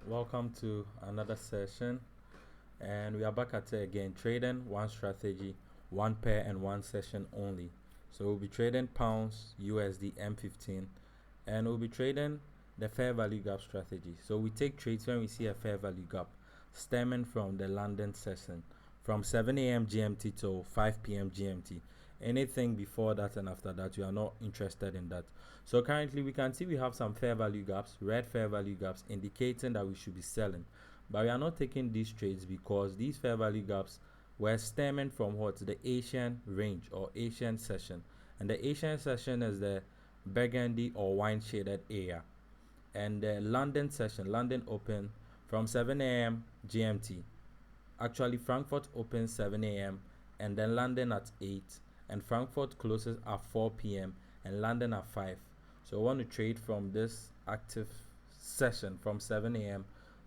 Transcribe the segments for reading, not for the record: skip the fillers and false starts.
welcome to another session, and we are back at it again. Trading one strategy, one pair, and one session only. So we'll be trading pounds, USD, M15, and we'll be trading the fair value gap strategy. So we take trades when we see a fair value gap stemming from the London session from 7 a.m. GMT to 5 p.m. GMT. Anything before that and after that, we are not interested in that. So currently we can see we have some fair value gaps, red fair value gaps, indicating that we should be selling. But we are not taking these trades because these fair value gaps were stemming from what? The Asian range or Asian session. And the Asian session is the burgundy or wine shaded area. And the London session, London open from 7 a.m. GMT. Actually, Frankfurt opens 7 a.m. and then London at 8, and Frankfurt closes at 4 p.m. and London at 5. So I want to trade from this active session from 7 a.m.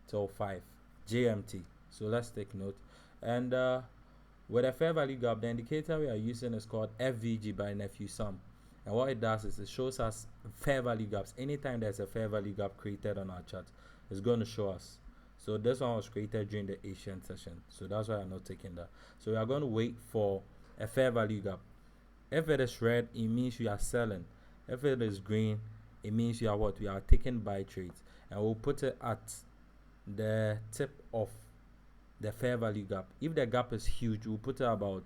till 5 GMT. So let's take note. And with a fair value gap, the indicator we are using is called FVG by Nephew Sam. And what it does is it shows us fair value gaps. Anytime there's a fair value gap created on our chart, it's going to show us. So this one was created during the Asian session. So that's why I'm not taking that. So we are going to wait for a fair value gap. If it is red, it means we are selling. If it is green, it means we are what? We are taking buy trades. And we'll put it at the tip of the fair value gap. If the gap is huge, we'll put it about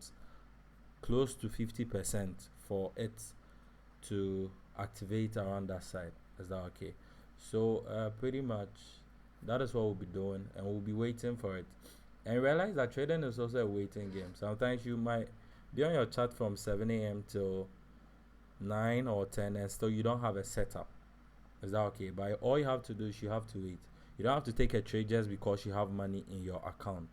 close to 50% for it to activate around that side. Is that okay? So pretty much that is what we'll be doing, and we'll be waiting for it. And realize that trading is also a waiting game. Sometimes you might be on your chart from 7 a.m. till 9 or 10 and still you don't have a setup. Is that okay? But all you have to do is you have to wait. You don't have to take a trade just because you have money in your account.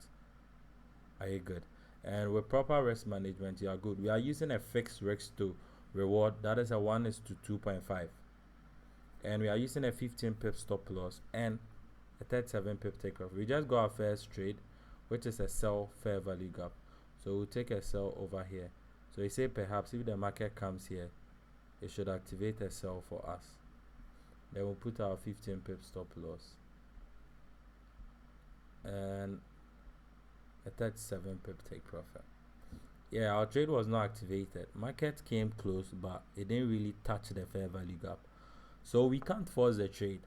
Are you good? And with proper risk management, you are good. We are using a fixed risk to reward. That is a 1:2.5. And we are using a 15 pip stop loss and a 37 pip take off. We just got our first trade, which is a sell fair value gap. So we'll take a sell over here. So we say perhaps if the market comes here, it should activate a sell for us. Then we'll put our 15 pip stop loss and a 37 pip take profit. Yeah, our trade was not activated. Market came close, but it didn't really touch the fair value gap. So we can't force the trade.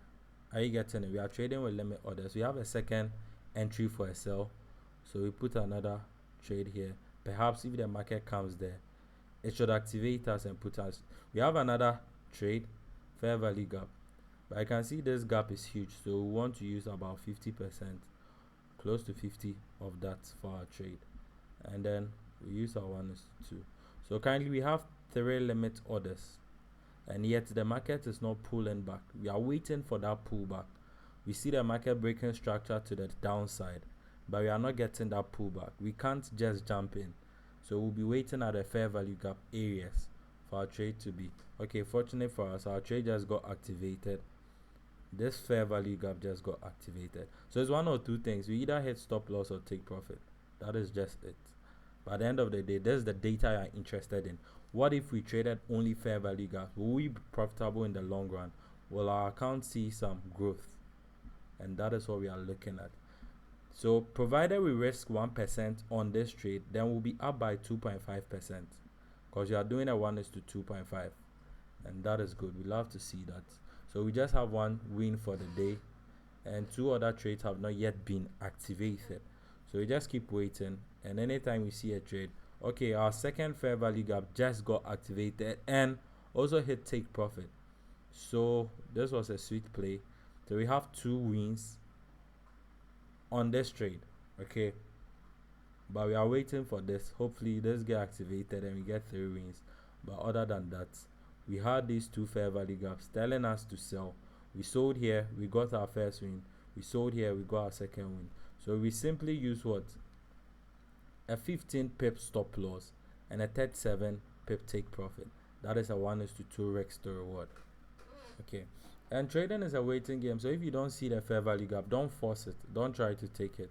Are you getting it? We are trading with limit orders. We have a second entry for a sell. So we put another trade here. Perhaps if the market comes there, it should activate us and put us. We have another trade, fair value gap. But I can see this gap is huge. So we want to use about 50%, close to 50 of that for our trade. And then we use our 1:2. So currently we have 3 limit orders. And yet the market is not pulling back. We are waiting for that pullback. We see the market breaking structure to the downside, but we are not getting that pullback. We can't just jump in. So we'll be waiting at the fair value gap areas for our trade to be. Okay, fortunately for us, our trade just got activated. This fair value gap just got activated. So it's one or two things. We either hit stop loss or take profit. That is just it. But at the end of the day, this is the data you're interested in. What if we traded only fair value gaps? Will we be profitable in the long run? Will our account see some growth? And that is what we are looking at. So provided we risk 1% on this trade, then we'll be up by 2.5%, because you are doing a 1:2.5, and that is good. We love to see that. So we just have one win for the day, and 2 other trades have not yet been activated. So we just keep waiting, and anytime we see a trade, okay, our second fair value gap just got activated and also hit take profit. So this was a sweet play. So we have 2 wins on this trade, okay, but we are waiting for this. Hopefully this get activated and we get 3 wins. But other than that, we had these 2 fair value gaps telling us to sell. We sold here, we got our first win. We sold here, we got our second win. So we simply use what? A 15 pip stop loss and a 37 pip take profit. That is a 1:2 risk to reward. Okay, and trading is a waiting game. So if you don't see the fair value gap, don't force it. Don't try to take it.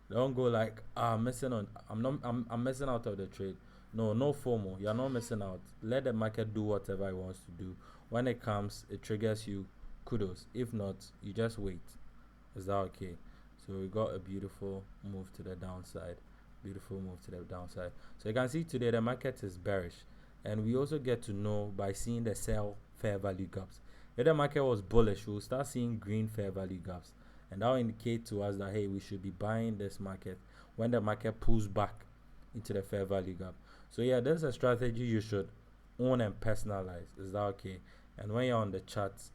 Don't go like, I'm missing out of the trade. No FOMO. You're not missing out. Let the market do whatever it wants to do. When it comes, it triggers you, kudos. If not, you just wait. Is that okay? So we got a beautiful move to the downside. Beautiful move to the downside. So you can see today the market is bearish. And we also get to know by seeing the sell fair value gaps. If the market was bullish, we'll start seeing green fair value gaps. And that will indicate to us that, hey, we should be buying this market when the market pulls back into the fair value gap. So yeah, there's a strategy you should own and personalize. Is that okay? And when you're on the charts,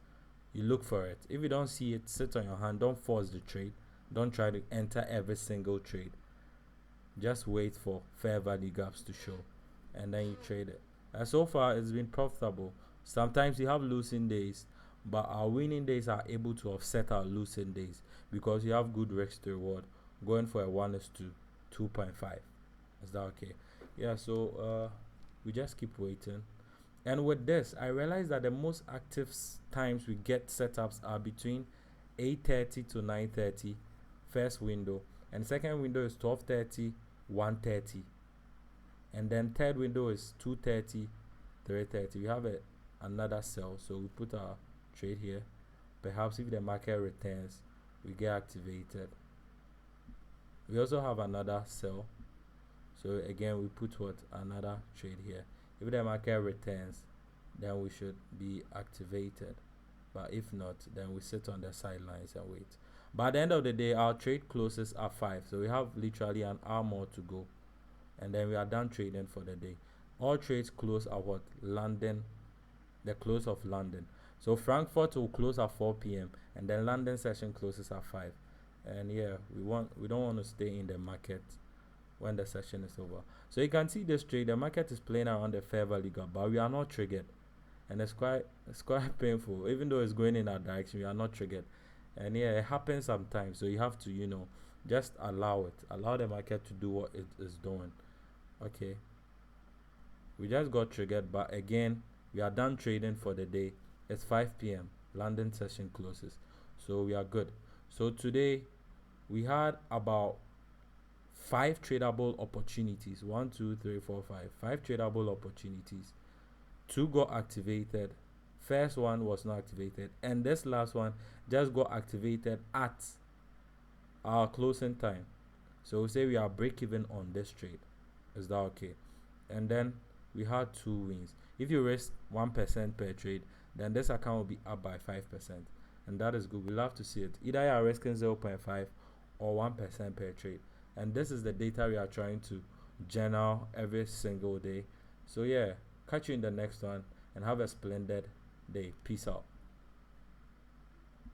you look for it. If you don't see it, sit on your hand. Don't force the trade. Don't try to enter every single trade. Just wait for fair value gaps to show, and then you trade it. And so far, it's been profitable. Sometimes you have losing days, but our winning days are able to offset our losing days because you have good risk to reward. Going for a 1:2.5. Is that okay? Yeah. So we just keep waiting. And with this, I realized that the most active times we get setups are between 8:30 to 9:30, first window, and second window is 12:30, 1:30, and then third window is 2:30, 3:30. We have another sell, so we put our trade here. Perhaps if the market returns, we get activated. We also have another sell, so again we put another trade here. If the market returns, then we should be activated, but if not, then we sit on the sidelines and wait. By the end of the day, our trade closes at 5, so we have literally an hour more to go, and then we are done trading for the day. All trades close at what? London, the close of London. So Frankfurt will close at 4 p.m. and then London session closes at 5. And yeah, we don't want to stay in the market when the session is over. So you can see this trade, the market is playing around the fair value gap, but we are not triggered, and it's quite painful. Even though it's going in our direction, we are not triggered. And yeah, it happens sometimes, so you have to just allow the market to do what it is doing. Okay, we just got triggered, but again, we are done trading for the day. It's 5 p.m. London session closes, so we are good. So today we had about 5 tradable opportunities. 1, 2, 3, 4, 5 tradable opportunities. 2 got activated. First one was not activated, and this last one just got activated at our closing time. So we say we are break even on this trade. Is that okay? And then we had 2 wins. If you risk 1% per trade, then this account will be up by 5%, and that is good. We love to see it. Either you are risking 0.5 or 1% per trade, and this is the data we are trying to journal every single day. So yeah, catch you in the next one, and have a splendid day. Peace out.